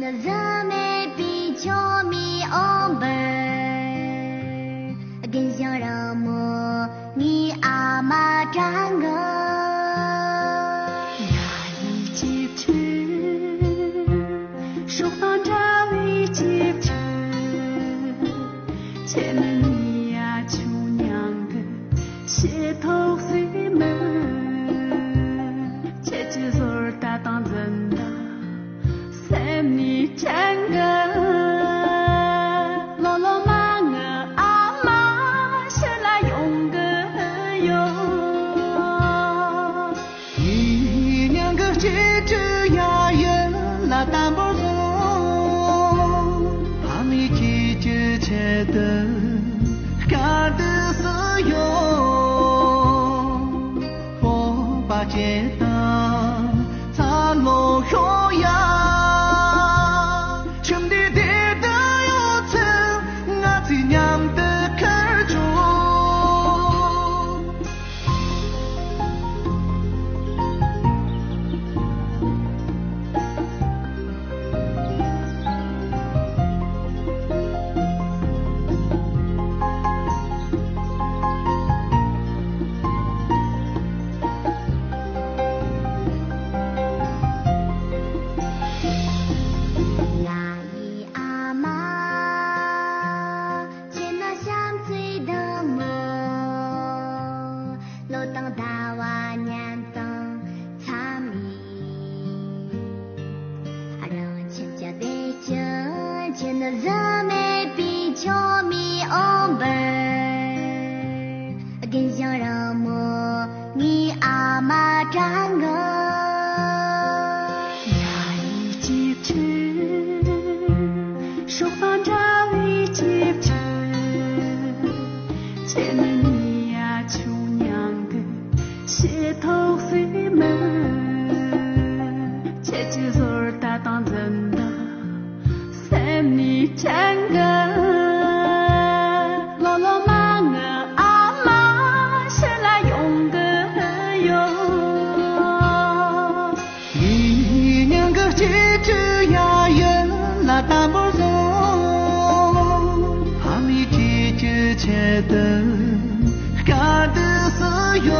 的热美比球迷ông bờ更想让我你阿妈站个呀一起去手放着一起去前你呀秋娘个鞋头水门姐姐手儿大当真的三你站个老老妈我阿妈先来用个哟一两个姐姐呀人那单不中把你姐姐切的干的是哟我把街当擦落后呀兄弟爹的有层我最娘的可住阿姨阿妈见那香醉的梦老当大娃年当参米让全家的家见那热美比球迷ông bờ更想让我你阿妈站个呀一起去手放着一起去前你呀秋娘个鞋头水门姐姐手儿大当真的三你站个老老妈我阿妈先来用个哟一两个姐姐呀人那单不中把你姐姐切的干的是哟